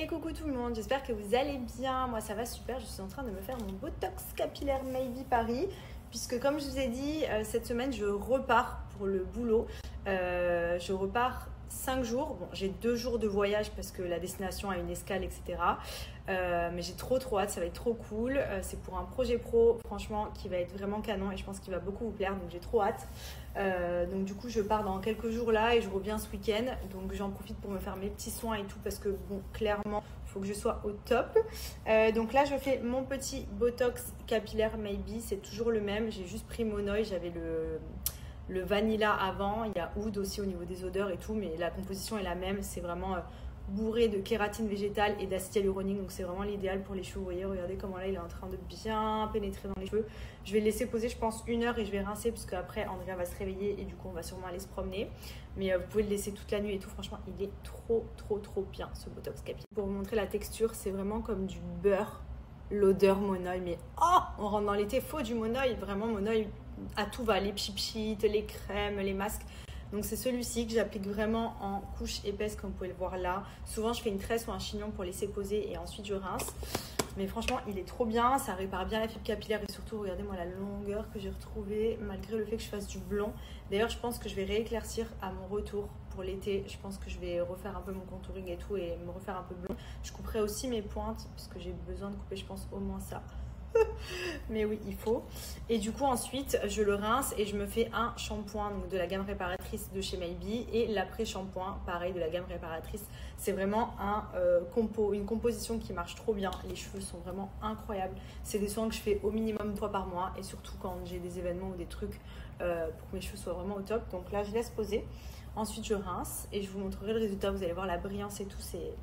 Et coucou tout le monde, j'espère que vous allez bien. Moi ça va super, je suis en train de me faire mon Botox capillaire Maybe Paris. Puisque comme je vous ai dit, cette semaine je repars pour le boulot. Je repars 5 jours. Bon, j'ai 2 jours de voyage parce que la destination a une escale, etc. Mais j'ai trop hâte, ça va être trop cool. C'est pour un projet pro, franchement, qui va être vraiment canon et je pense qu'il va beaucoup vous plaire. Donc j'ai trop hâte. Donc du coup je pars dans quelques jours là et je reviens ce week-end. Donc j'en profite pour me faire mes petits soins et tout parce que bon, clairement, il faut que je sois au top. Donc là je fais mon petit Botox capillaire Maybe. C'est toujours le même. J'ai juste pris Monoï. J'avais le vanilla avant, il y a oud aussi au niveau des odeurs et tout, mais la composition est la même. C'est vraiment bourré de kératine végétale et d'acide hyaluronique, donc c'est vraiment l'idéal pour les cheveux. Vous voyez, regardez comment là il est en train de bien pénétrer dans les cheveux. Je vais le laisser poser je pense 1 heure et je vais rincer parce qu'après Andrea va se réveiller et du coup on va sûrement aller se promener. Mais vous pouvez le laisser toute la nuit et tout. Franchement il est trop bien ce Botox capillaire. Pour vous montrer la texture, c'est vraiment comme du beurre. L'odeur Monoï, mais oh, on rentre dans l'été, faut du Monoï, vraiment Monoï à tout va, les pchips, les crèmes, les masques. Donc c'est celui-ci que j'applique vraiment en couche épaisse comme vous pouvez le voir là. Souvent je fais une tresse ou un chignon pour laisser poser et ensuite je rince. Mais franchement il est trop bien, ça répare bien la fibre capillaire et surtout regardez-moi la longueur que j'ai retrouvée malgré le fait que je fasse du blond. D'ailleurs je pense que je vais rééclaircir à mon retour pour l'été. Je pense que je vais refaire un peu mon contouring et tout et me refaire un peu blond. Je couperai aussi mes pointes parce que j'ai besoin de couper je pense au moins ça. Mais oui il faut. Et du coup ensuite je le rince et je me fais un shampoing donc de la gamme réparatrice de chez Maybe et l'après-shampoing pareil de la gamme réparatrice. C'est vraiment une composition qui marche trop bien. Les cheveux sont vraiment incroyables. C'est des soins que je fais au minimum 1 fois par mois et surtout quand j'ai des événements ou des trucs pour que mes cheveux soient vraiment au top. Donc là je laisse poser. Ensuite je rince et je vous montrerai le résultat. Vous allez voir la brillance et tout, c'est...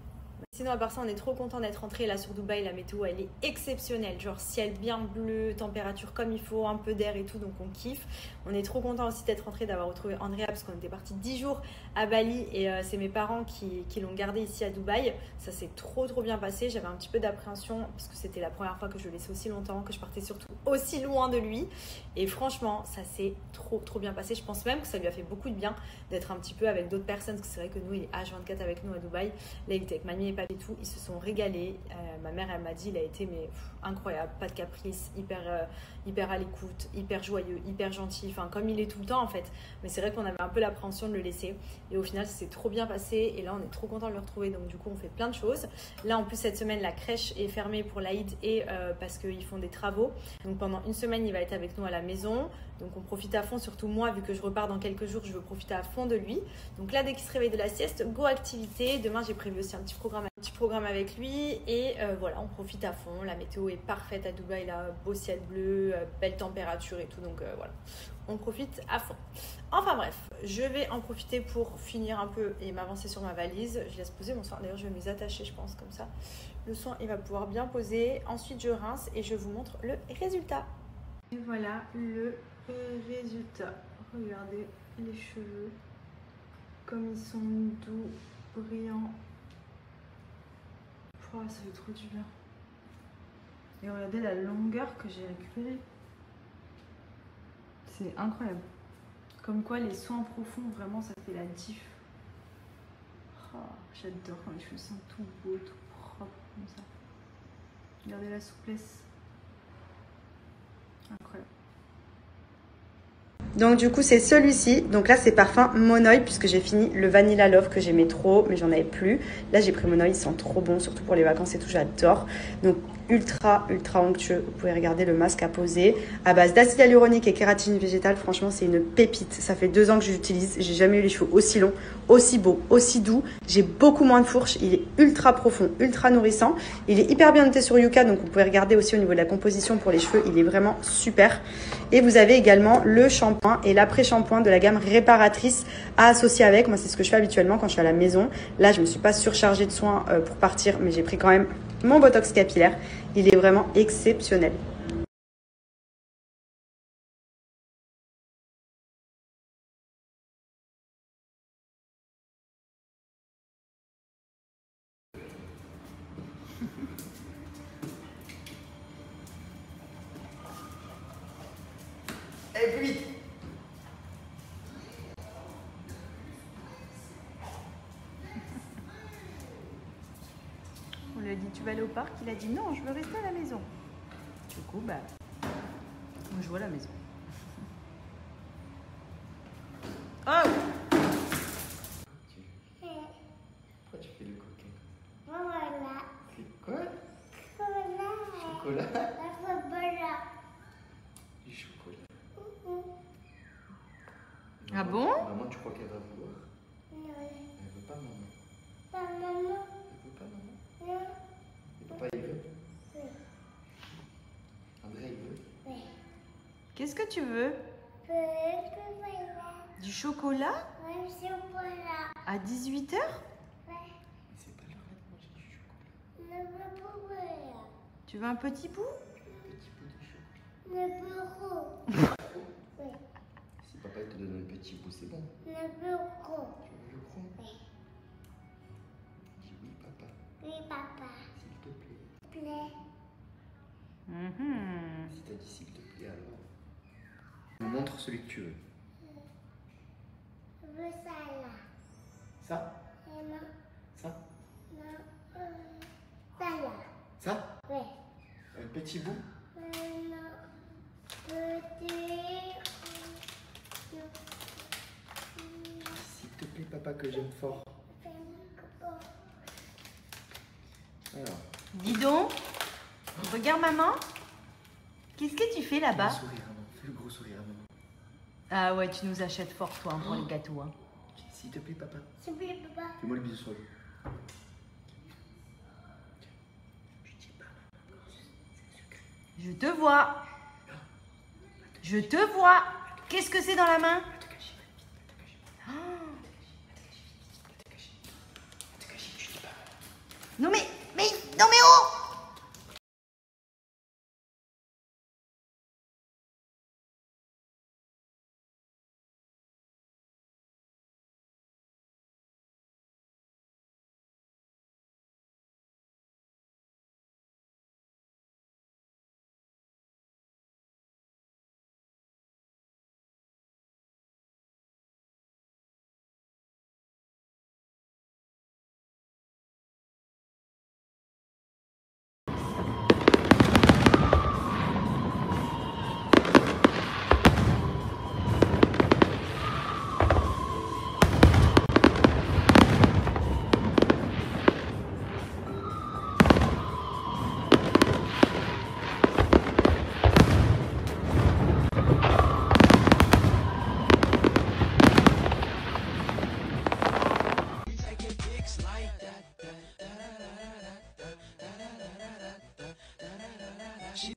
Sinon à part ça on est trop content d'être rentré là sur Dubaï. La météo elle est exceptionnelle, genre ciel bien bleu, température comme il faut, un peu d'air et tout, donc on kiffe. On est trop content aussi d'être rentré, d'avoir retrouvé Andrea parce qu'on était parti 10 jours à Bali et c'est mes parents qui l'ont gardé ici à Dubaï. Ça s'est trop bien passé. J'avais un petit peu d'appréhension parce que c'était la première fois que je le laissais aussi longtemps, que je partais surtout aussi loin de lui et franchement ça s'est trop bien passé. Je pense même que ça lui a fait beaucoup de bien d'être un petit peu avec d'autres personnes parce que c'est vrai que nous il est H24 avec nous à Dubaï. Là il était avec mamie et papy et tout, ils se sont régalés. Ma mère elle m'a dit il a été mais incroyable, pas de caprice, hyper à l'écoute, hyper joyeux, hyper gentil, enfin comme il est tout le temps en fait. Mais c'est vrai qu'on avait un peu l'appréhension de le laisser et au final ça s'est trop bien passé et là on est trop content de le retrouver. Donc du coup on fait plein de choses. Là en plus cette semaine la crèche est fermée pour l'Aïd et parce qu'ils font des travaux. Donc pendant 1 semaine il va être avec nous à la maison. Donc on profite à fond, surtout moi vu que je repars dans quelques jours, je veux profiter à fond de lui. Donc là dès qu'il se réveille de la sieste, go activité. Demain j'ai prévu aussi un petit programme avec lui et voilà on profite à fond. La météo est parfaite à Dubaï là, beau ciel bleu, belle température et tout, donc voilà on profite à fond. Enfin bref, je vais en profiter pour finir un peu et m'avancer sur ma valise. Je laisse poser mon soin, d'ailleurs je vais me les attacher je pense comme ça le soin il va pouvoir bien poser. Ensuite je rince et je vous montre le résultat. Et voilà le résultat. Regardez les cheveux comme ils sont doux, brillants. Oh, ça fait trop du bien. Et regardez la longueur que j'ai récupérée. C'est incroyable. Comme quoi les soins profonds, vraiment ça fait la diff. Oh, j'adore quand les cheveux sont tout beaux, tout propres comme ça. Regardez la souplesse. Incroyable. Donc du coup c'est celui-ci, donc là c'est parfum Monoï puisque j'ai fini le Vanilla Love que j'aimais trop mais j'en avais plus. Là j'ai pris Monoï, ils sont trop bons surtout pour les vacances et tout, j'adore. Donc ultra onctueux, vous pouvez regarder le masque à poser à base d'acide hyaluronique et kératine végétale. Franchement c'est une pépite, ça fait 2 ans que je l'utilise, j'ai jamais eu les cheveux aussi longs, aussi beaux, aussi doux. J'ai beaucoup moins de fourche, il est ultra profond, ultra nourrissant. Il est hyper bien noté sur Yuka, donc vous pouvez regarder aussi au niveau de la composition pour les cheveux, il est vraiment super. Et vous avez également le shampoing et l'après-shampoing de la gamme réparatrice à associer avec. Moi c'est ce que je fais habituellement quand je suis à la maison. Là je me suis pas surchargée de soins pour partir, mais j'ai pris quand même mon Botox capillaire. Il est vraiment exceptionnel. Et plus vite. lui a dit tu vas aller au parc, il a dit non, je veux rester à la maison. Du coup, bah, on joue à la maison. Oh! Pourquoi tu fais le coquin? Voilà. C'est quoi? Voilà. Chocolat? Voilà. Du chocolat. Ah Maman, bon? Maman, tu crois qu'elle va vouloir? Non. Elle veut pas, maman. Ta maman. Elle veut pas, maman. Non. Et papa, il veut? Oui. André, il veut? Oui. Qu'est-ce que tu veux? Voilà. Du chocolat? Oui, chocolat. À 18h? Oui. Mais c'est pas l'heure là de manger du chocolat. Le chocolat. Tu veux un petit bout? Petit bout de chocolat. Le bureau. Oui. Si papa il te donne un petit bout, c'est bon. Le bureau. Tu veux le gros? Oui. Dis oui, papa. Oui, papa. S'il te plaît. Plaît. Si t'as dit s'il te plaît, alors. Me montre celui que tu veux. Je veux ça là. Ça? Et non. Ça? Non. Ça là. Ça? Oui. Un petit bout? Non. Petit. S'il te plaît, papa, que j'aime fort. Alors. Dis donc, regarde maman. Qu'est-ce que tu fais là-bas? Fais le sourire à maman. Fais le gros sourire à maman. Ah ouais, tu nous achètes fort toi hein, pour les gâteaux. Hein. S'il te plaît, papa. S'il vous plaît, papa. Fais-moi le bisou sur le joue. Je dis pas, maman. C'est secret. Je te vois. Je te vois. Qu'est-ce que c'est dans la main? Va te cacher, vite. Va te cacher. Oh. Va te cacher. Va te cacher, je dis pas. Non mais oh!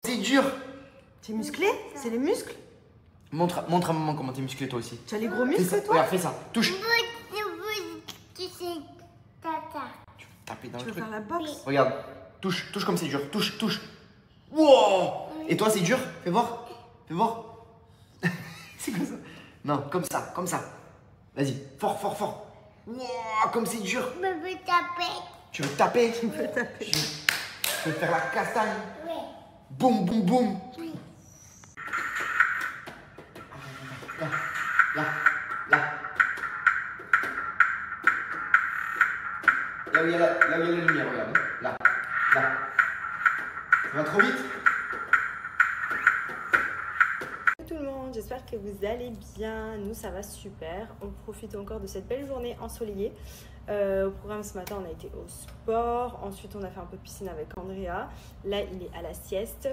C'est dur. T'es musclé? C'est les muscles? Montre à maman comment t'es musclé toi aussi. Tu as les gros Fais ça. muscles toi? Regarde, fais ça. Touche. Tu sais, tata. Tu veux taper dans Tu le veux truc. faire la boxe? Regarde. Touche comme c'est dur. Touche. Wow. Et toi, c'est dur? Fais voir. C'est quoi ça? Non, comme ça. Vas-y, fort. Wow, comme c'est dur. Je veux taper. Tu veux taper? Tu peux taper. Je veux faire la castagne. Oui. Boum. Oui. Là. Là où il y a la lumière, regarde. Là. Ça va trop vite? Tout le monde, j'espère que vous allez bien. Nous, ça va super. On profite encore de cette belle journée ensoleillée. Au programme ce matin, on a été au sport. Ensuite, on a fait un peu de piscine avec Andrea. Là, il est à la sieste.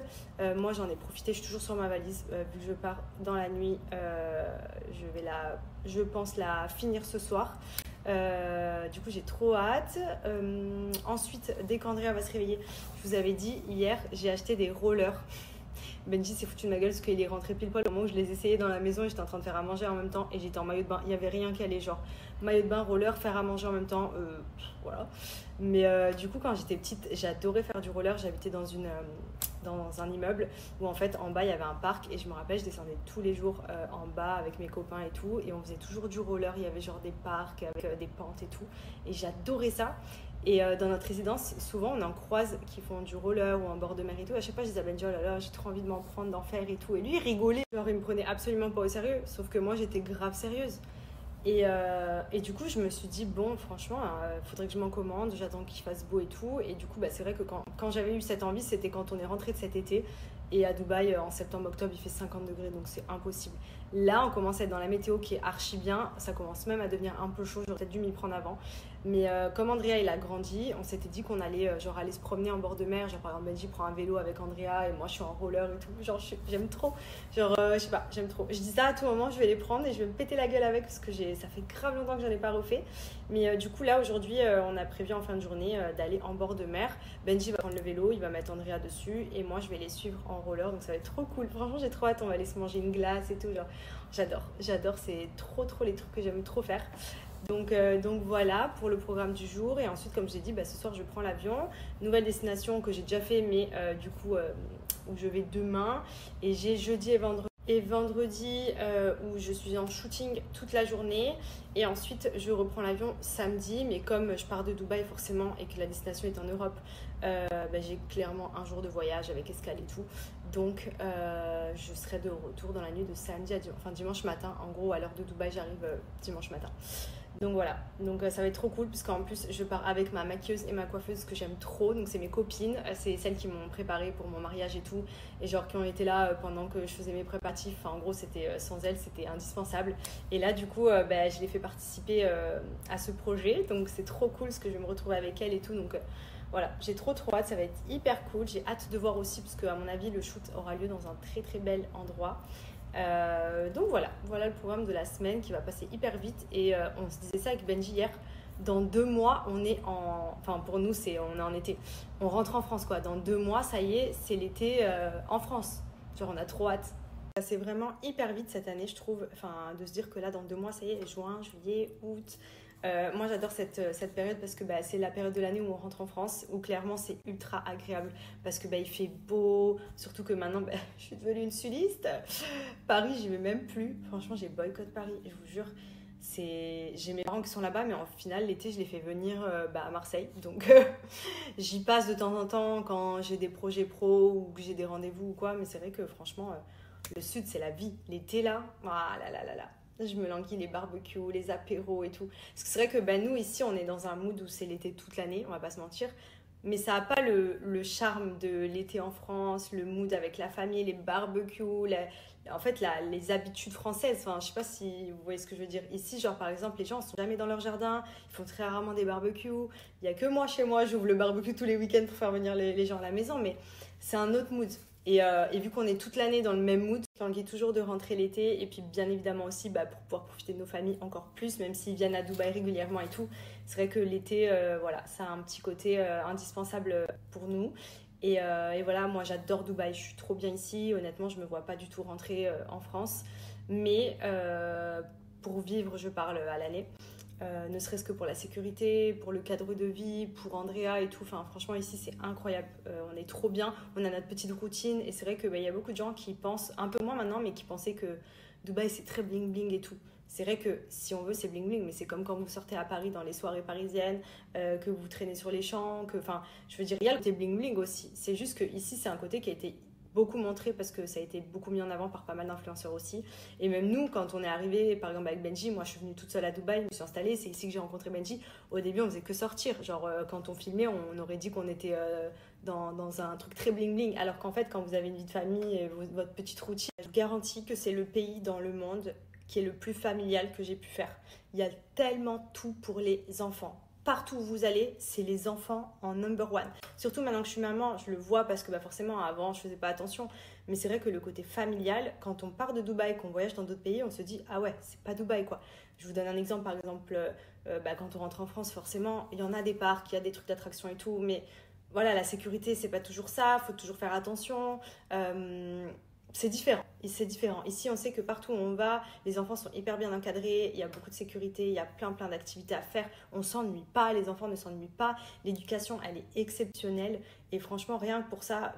Moi, j'en ai profité. Je suis toujours sur ma valise. Vu que je pars dans la nuit, je pense la finir ce soir. Du coup, j'ai trop hâte. Ensuite, dès qu'Andrea va se réveiller, je vous avais dit hier, j'ai acheté des rollers. Benji s'est foutu de ma gueule parce qu'il est rentré pile poil au moment où je les essayais dans la maison et j'étais en train de faire à manger en même temps et j'étais en maillot de bain. Il n'y avait rien qui allait, genre maillot de bain, roller, faire à manger en même temps, voilà. Mais du coup, quand j'étais petite, j'adorais faire du roller. J'habitais dans un immeuble où en fait en bas il y avait un parc et je me rappelle, je descendais tous les jours en bas avec mes copains et tout et on faisait toujours du roller. Il y avait genre des parcs avec des pentes et tout et j'adorais ça. Et dans notre résidence, souvent on en croise qui font du roller ou en bord de mer et tout. À chaque fois, je disais à Benji, oh là là, j'ai trop envie de m'en prendre, d'en faire et tout. Et lui, il rigolait. Genre, il me prenait absolument pas au sérieux. Sauf que moi, j'étais grave sérieuse. Et du coup, je me suis dit, bon, franchement, faudrait que je m'en commande, j'attends qu'il fasse beau et tout. Et du coup, bah, c'est vrai que quand j'avais eu cette envie, c'était quand on est rentré de cet été. Et à Dubaï, en septembre-octobre, il fait 50 degrés, donc c'est impossible. Là, on commence à être dans la météo qui est archi bien. Ça commence même à devenir un peu chaud, j'aurais peut-être dû m'y prendre avant. Mais comme Andrea, il a grandi, on s'était dit qu'on allait aller se promener en bord de mer. Genre, par exemple, Benji prend un vélo avec Andrea et moi, je suis en roller et tout. Genre, j'aime trop. Genre, je sais pas, j'aime trop. Je dis ça à tout moment, je vais les prendre et je vais me péter la gueule avec parce que ça fait grave longtemps que j'en ai pas refait. Mais du coup, là, aujourd'hui, on a prévu en fin de journée d'aller en bord de mer. Benji va prendre le vélo, il va mettre Andrea dessus et moi, je vais les suivre en roller. Donc, ça va être trop cool. Franchement, j'ai trop hâte. On va aller se manger une glace et tout. Genre, j'adore. C'est trop les trucs que j'aime trop faire. Donc voilà pour le programme du jour. Et ensuite, comme j'ai dit, ce soir, je prends l'avion. Nouvelle destination que j'ai déjà fait, mais du coup, où je vais demain. Et j'ai jeudi et vendredi où je suis en shooting toute la journée. Et ensuite, je reprends l'avion samedi. Mais comme je pars de Dubaï forcément et que la destination est en Europe, j'ai clairement un jour de voyage avec escale et tout. Donc, je serai de retour dans la nuit de samedi à dimanche matin. En gros, à l'heure de Dubaï, j'arrive dimanche matin. Donc voilà, donc ça va être trop cool parce qu'en plus je pars avec ma maquilleuse et ma coiffeuse que j'aime trop, donc c'est mes copines, c'est celles qui m'ont préparée pour mon mariage et tout, et genre qui ont été là pendant que je faisais mes préparatifs, enfin en gros c'était sans elles c'était indispensable, et là du coup je les fais participer à ce projet, donc c'est trop cool parce que je vais me retrouver avec elles et tout, donc voilà, j'ai trop hâte, ça va être hyper cool, j'ai hâte de voir aussi parce qu'à mon avis le shoot aura lieu dans un très bel endroit. Donc voilà le programme de la semaine qui va passer hyper vite et on se disait ça avec Benji hier, dans 2 mois on est enfin pour nous on est en été, on rentre en France quoi, dans 2 mois ça y est c'est l'été en France, genre on a trop hâte. C'est vraiment hyper vite cette année je trouve, enfin de se dire que là dans 2 mois ça y est, juin, juillet, août. Moi j'adore cette période parce que c'est la période de l'année où on rentre en France, où clairement c'est ultra agréable parce que il fait beau, surtout que maintenant je suis devenue une sudiste. Paris j'y vais même plus, franchement j'ai boycott Paris, je vous jure. J'ai mes parents qui sont là-bas, mais en final l'été je les fais venir à Marseille, donc j'y passe de temps en temps quand j'ai des projets pro ou que j'ai des rendez-vous ou quoi, mais c'est vrai que franchement le sud c'est la vie, l'été là, ah là là là là. Je me languis les barbecues, les apéros et tout. Parce que c'est vrai que nous, ici, on est dans un mood où c'est l'été toute l'année, on va pas se mentir. Mais ça n'a pas le charme de l'été en France, le mood avec la famille, les barbecues, les habitudes françaises. Enfin, je sais pas si vous voyez ce que je veux dire. Ici, genre par exemple, les gens ne sont jamais dans leur jardin, ils font très rarement des barbecues. Il n'y a que moi chez moi, j'ouvre le barbecue tous les week-ends pour faire venir les gens à la maison. Mais c'est un autre mood. Et vu qu'on est toute l'année dans le même mood, je languis toujours de rentrer l'été. Et puis bien évidemment aussi pour pouvoir profiter de nos familles encore plus, même s'ils viennent à Dubaï régulièrement et tout. C'est vrai que l'été, ça a un petit côté indispensable pour nous. Et voilà, moi j'adore Dubaï, je suis trop bien ici. Honnêtement, je me vois pas du tout rentrer en France. Mais pour vivre, je parle à l'année. Ne serait-ce que pour la sécurité, pour le cadre de vie, pour Andrea et tout. Enfin, franchement, ici, c'est incroyable. On est trop bien. On a notre petite routine. Et c'est vrai qu'il y a beaucoup de gens qui pensent, un peu moins maintenant, mais qui pensaient que Dubaï, c'est très bling-bling et tout. C'est vrai que si on veut, c'est bling-bling, mais c'est comme quand vous sortez à Paris dans les soirées parisiennes, que vous traînez sur les champs, enfin, je veux dire, il y a le côté bling-bling aussi. C'est juste que ici, c'est un côté qui a été beaucoup montré parce que ça a été beaucoup mis en avant par pas mal d'influenceurs aussi. Et même nous, quand on est arrivé, par exemple avec Benji, moi je suis venue toute seule à Dubaï, je me suis installée, c'est ici que j'ai rencontré Benji. Au début, on faisait que sortir. Genre, quand on filmait, on aurait dit qu'on était dans un truc très bling bling. Alors qu'en fait, quand vous avez une vie de famille et votre petite routine, je vous garantis que c'est le pays dans le monde qui est le plus familial que j'ai pu faire. Il y a tellement tout pour les enfants. Partout où vous allez, c'est les enfants en number one. Surtout maintenant que je suis maman, je le vois parce que forcément avant je faisais pas attention. Mais c'est vrai que le côté familial, quand on part de Dubaï, qu'on voyage dans d'autres pays, on se dit ah ouais, c'est pas Dubaï quoi. Je vous donne un exemple, par exemple, quand on rentre en France, forcément, il y en a des parcs, il y a des trucs d'attraction et tout, mais voilà, la sécurité, c'est pas toujours ça, faut toujours faire attention. C'est différent. Ici, on sait que partout où on va, les enfants sont hyper bien encadrés, il y a beaucoup de sécurité, il y a plein d'activités à faire. On s'ennuie pas, les enfants ne s'ennuient pas. L'éducation, elle est exceptionnelle. Et franchement, rien que pour ça,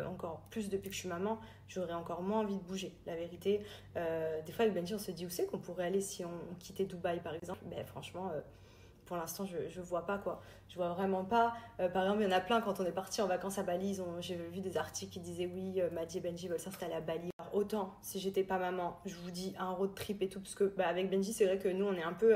encore plus depuis que je suis maman, j'aurais encore moins envie de bouger. La vérité, des fois avec Benji, on se dit où c'est qu'on pourrait aller si on quittait Dubaï, par exemple. Franchement... pour l'instant, je vois pas quoi. Je vois vraiment pas. Par exemple, il y en a plein quand on est parti en vacances à Bali. J'ai vu des articles qui disaient oui, Maddy et Benji veulent s'installer à Bali. Alors, autant si j'étais pas maman, je vous dis un road trip et tout, parce que bah, avec Benji, c'est vrai que nous, on est un peu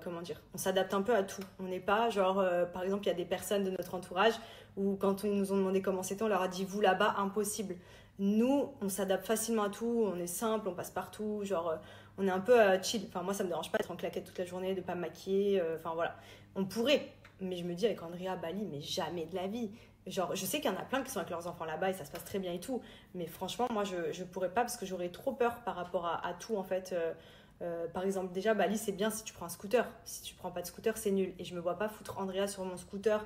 comment dire, on s'adapte un peu à tout. On n'est pas genre, par exemple, il y a des personnes de notre entourage où quand ils nous ont demandé comment c'était, on leur a dit vous là-bas, impossible. Nous, on s'adapte facilement à tout, on est simple, on passe partout, genre, on est un peu chill. Enfin, moi, ça me dérange pas d'être en claquette toute la journée, de pas me maquiller, enfin voilà. On pourrait, mais je me dis avec Andrea, Bali, mais jamais de la vie. Genre, je sais qu'il y en a plein qui sont avec leurs enfants là-bas et ça se passe très bien et tout, mais franchement, moi, je pourrais pas parce que j'aurais trop peur par rapport à tout, en fait. Par exemple, déjà, Bali, c'est bien si tu prends un scooter. Si tu prends pas de scooter, c'est nul. Et je me vois pas foutre Andrea sur mon scooter,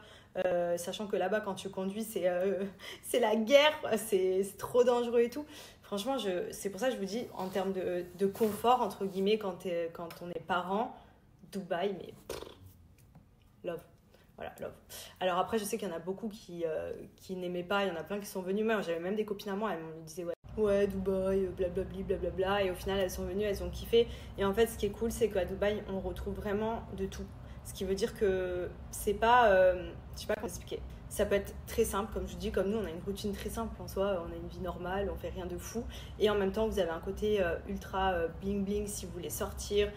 sachant que là-bas, quand tu conduis, c'est la guerre, c'est trop dangereux et tout. Franchement, c'est pour ça que je vous dis, en termes de confort, entre guillemets, quand on est parent, Dubaï, mais love. Voilà, love. Alors après, je sais qu'il y en a beaucoup qui n'aimaient pas. Il y en a plein qui sont venus. Moi, j'avais même des copines à moi, elles me disaient ouais, Dubaï, blablabli, blablabla. Et au final, elles sont venues, elles ont kiffé. Et en fait, ce qui est cool, c'est qu'à Dubaï, on retrouve vraiment de tout. Ce qui veut dire que c'est pas... je sais pas comment expliquer. Ça peut être très simple, comme je vous dis, comme nous, on a une routine très simple en soi. On a une vie normale, on fait rien de fou. Et en même temps, vous avez un côté ultra bling bling si vous voulez sortir.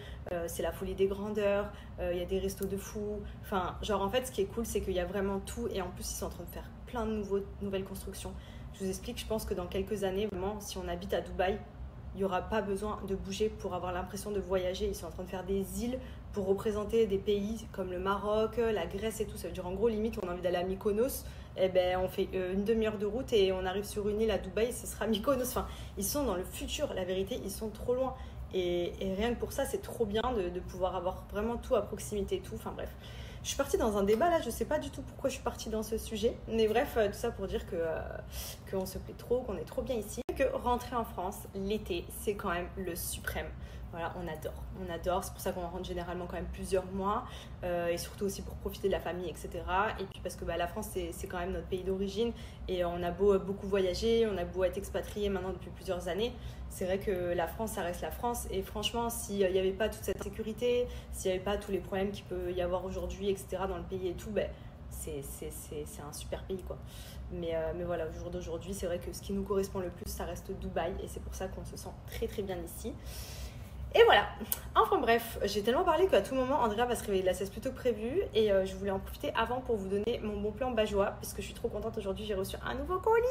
C'est la folie des grandeurs. Il y a des restos de fou. Enfin, genre en fait, ce qui est cool, c'est qu'il y a vraiment tout. Et en plus, ils sont en train de faire plein de nouvelles constructions. Je vous explique, je pense que dans quelques années, vraiment, si on habite à Dubaï, il n'y aura pas besoin de bouger pour avoir l'impression de voyager. Ils sont en train de faire des îles pour représenter des pays comme le Maroc, la Grèce et tout. Ça veut dire en gros, limite, on a envie d'aller à Mykonos, eh ben, on fait une demi-heure de route et on arrive sur une île à Dubaï, ce sera Mykonos. Enfin, ils sont dans le futur, la vérité, ils sont trop loin. Et rien que pour ça, c'est trop bien de pouvoir avoir vraiment tout à proximité et tout. Enfin bref. Je suis partie dans un débat là, je sais pas du tout pourquoi je suis partie dans ce sujet, mais bref, tout ça pour dire qu'on se plaît trop, qu'on est trop bien ici, que rentrer en France, l'été, c'est quand même le suprême. Voilà, on adore, c'est pour ça qu'on rentre généralement quand même plusieurs mois, et surtout aussi pour profiter de la famille, etc. Et puis parce que la France, c'est quand même notre pays d'origine, et on a beau beaucoup voyager, on a beau être expatrié maintenant depuis plusieurs années, c'est vrai que la France, ça reste la France, et franchement, s'il n'y avait pas toute cette insécurité, s'il n'y avait pas tous les problèmes qu'il peut y avoir aujourd'hui, etc., dans le pays et tout, c'est un super pays, quoi. Mais voilà, au jour d'aujourd'hui, c'est vrai que ce qui nous correspond le plus, ça reste Dubaï, et c'est pour ça qu'on se sent très très bien ici. Et voilà, enfin bref, j'ai tellement parlé qu'à tout moment, Andrea va se réveiller de la sieste plutôt que prévu. Et je voulais en profiter avant pour vous donner mon bon plan Bajois, parce que je suis trop contente aujourd'hui, j'ai reçu un nouveau colis.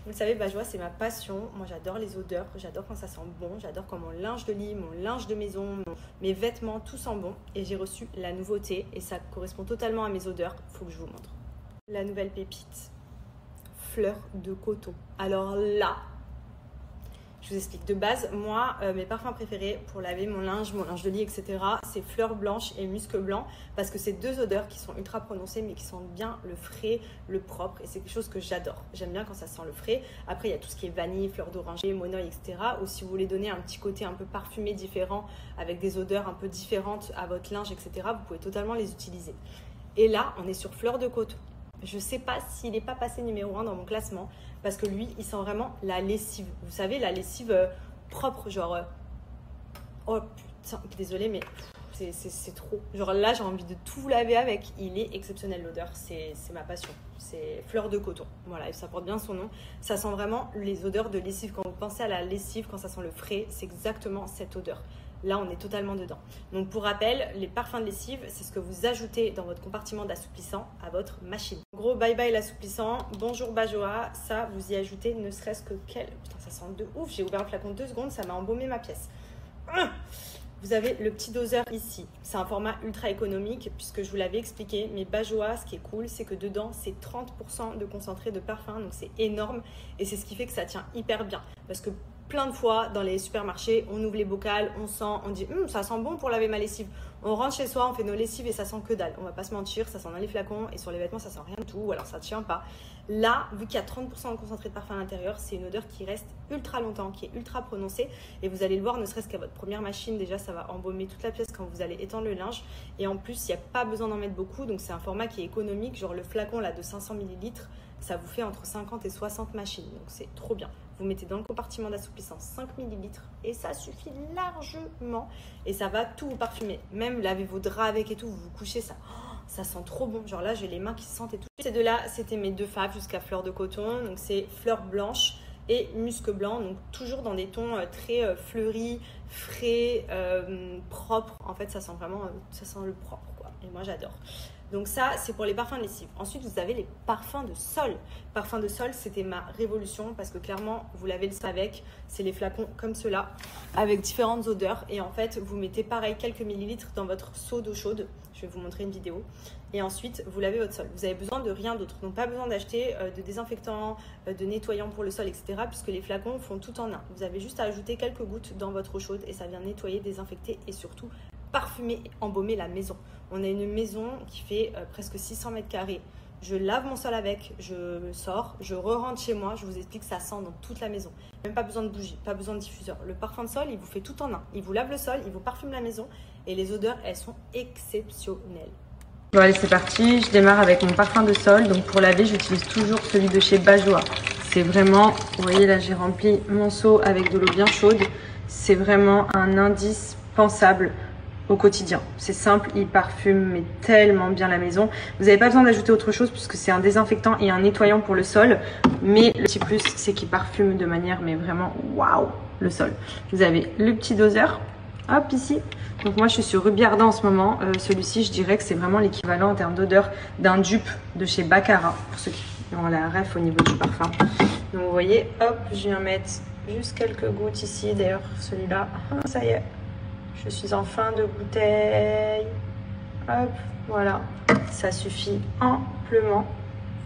Vous le savez, Bajois, c'est ma passion. Moi, j'adore les odeurs, j'adore quand ça sent bon, j'adore quand mon linge de lit, mon linge de maison, mes vêtements, tout sent bon. Et j'ai reçu la nouveauté, et ça correspond totalement à mes odeurs. Faut que je vous montre. La nouvelle pépite, fleur de coton. Alors là... Je vous explique. De base, moi, mes parfums préférés pour laver mon linge de lit, etc., c'est fleur blanche et musc blanc parce que c'est deux odeurs qui sont ultra prononcées mais qui sentent bien le frais, le propre et c'est quelque chose que j'adore. J'aime bien quand ça sent le frais. Après, il y a tout ce qui est vanille, fleur d'oranger, monoï, etc. Ou si vous voulez donner un petit côté un peu parfumé différent avec des odeurs un peu différentes à votre linge, etc., vous pouvez totalement les utiliser. Et là, on est sur fleur de coton. Je ne sais pas s'il n'est pas passé numéro 1 dans mon classement parce que lui, il sent vraiment la lessive. Vous savez, la lessive propre, genre... oh putain, désolée, mais c'est trop. Genre là, j'ai envie de tout laver avec. Il est exceptionnel, l'odeur. C'est ma passion. C'est fleur de coton. Voilà, ça porte bien son nom. Ça sent vraiment les odeurs de lessive. Quand vous pensez à la lessive, quand ça sent le frais, c'est exactement cette odeur. Là, on est totalement dedans. Donc, pour rappel, les parfums de lessive, c'est ce que vous ajoutez dans votre compartiment d'assouplissant à votre machine. En gros, bye bye l'assouplissant. Bonjour Bajoa. Ça, vous y ajoutez ne serait-ce que quel... Putain, ça sent de ouf. J'ai ouvert le flacon 2 secondes, ça m'a embaumé ma pièce. Vous avez le petit doseur ici. C'est un format ultra économique puisque je vous l'avais expliqué. Mais Bajoa, ce qui est cool, c'est que dedans, c'est 30% de concentré de parfum. Donc, c'est énorme. Et c'est ce qui fait que ça tient hyper bien. Parce que plein de fois dans les supermarchés, on ouvre les bocals, on sent, on dit ça sent bon pour laver ma lessive. On rentre chez soi, on fait nos lessives et ça sent que dalle. On va pas se mentir, ça sent dans les flacons et sur les vêtements ça sent rien du tout, ou alors ça tient pas. Là, vu qu'il y a 30% de concentré de parfum à l'intérieur, c'est une odeur qui reste ultra longtemps, qui est ultra prononcée et vous allez le voir, ne serait-ce qu'à votre première machine, déjà ça va embaumer toute la pièce quand vous allez étendre le linge et en plus il n'y a pas besoin d'en mettre beaucoup, donc c'est un format qui est économique, genre le flacon là de 500 ml, ça vous fait entre 50 et 60 machines, donc c'est trop bien. Vous mettez dans le compartiment d'assouplissant 5 ml et ça suffit largement et ça va tout vous parfumer. Même laver vos draps avec et tout, vous vous couchez, ça sent trop bon. Genre là, j'ai les mains qui se sentent et tout. Ces deux-là, c'était mes deux faves jusqu'à fleur de coton. Donc c'est fleur blanche et musc blanc, donc toujours dans des tons très fleuris, frais, propres. En fait, ça sent vraiment, ça sent le propre, quoi. Et moi, j'adore. Donc ça, c'est pour les parfums de lessive. Ensuite, vous avez les parfums de sol. Parfums de sol, c'était ma révolution parce que clairement, vous lavez le sol avec. C'est les flacons comme ceux-là, avec différentes odeurs. Et en fait, vous mettez pareil quelques millilitres dans votre seau d'eau chaude. Je vais vous montrer une vidéo. Et ensuite, vous lavez votre sol. Vous avez besoin de rien d'autre. Donc, pas besoin d'acheter de désinfectant, de nettoyant pour le sol, etc. Puisque les flacons font tout en un. Vous avez juste à ajouter quelques gouttes dans votre eau chaude et ça vient nettoyer, désinfecter et surtout parfumer, embaumer la maison. On a une maison qui fait presque 600 mètres carrés. Je lave mon sol avec, je sors, je re-rentre chez moi. Je vous explique, ça sent dans toute la maison. Même pas besoin de bougie, pas besoin de diffuseur. Le parfum de sol, il vous fait tout en un. Il vous lave le sol, il vous parfume la maison et les odeurs, elles sont exceptionnelles. Bon allez, c'est parti. Je démarre avec mon parfum de sol. Donc pour laver, j'utilise toujours celui de chez Bajoa. C'est vraiment, vous voyez là, j'ai rempli mon seau avec de l'eau bien chaude. C'est vraiment un indispensable au quotidien. C'est simple, il parfume mais tellement bien la maison. Vous n'avez pas besoin d'ajouter autre chose puisque c'est un désinfectant et un nettoyant pour le sol. Mais le petit plus, c'est qu'il parfume de manière mais vraiment waouh le sol. Vous avez le petit doseur, hop ici. Donc moi je suis sur Ruby Ardent en ce moment. Celui-ci, je dirais que c'est vraiment l'équivalent en termes d'odeur d'un dupe de chez Baccarat pour ceux qui ont la ref au niveau du parfum. Donc vous voyez, hop, je viens mettre juste quelques gouttes ici. D'ailleurs celui-là, ça y est. Je suis en fin de bouteille. Hop, voilà. Ça suffit amplement.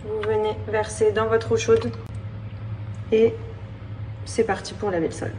Vous venez verser dans votre eau chaude. Et c'est parti pour laver le sol.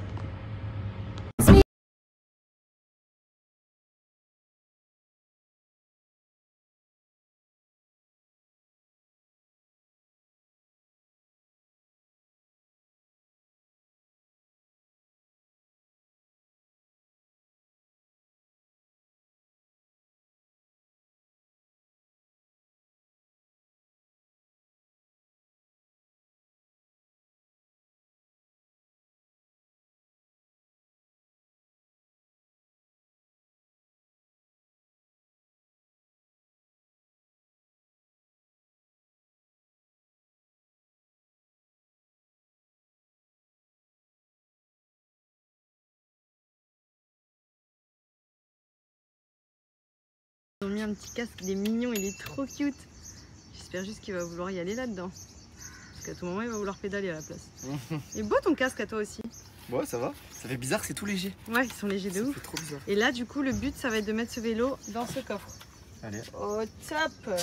Ils ont mis un petit casque, il est mignon, il est trop cute. J'espère juste qu'il va vouloir y aller là-dedans. Parce qu'à tout moment, il va vouloir pédaler à la place. Il est beau ton casque à toi aussi. Ouais, ça va. Ça fait bizarre, c'est tout léger. Ouais, ils sont légers de ouf. Ça fait trop bizarre. Et là, du coup, le but, ça va être de mettre ce vélo dans ce coffre. Allez. Au top!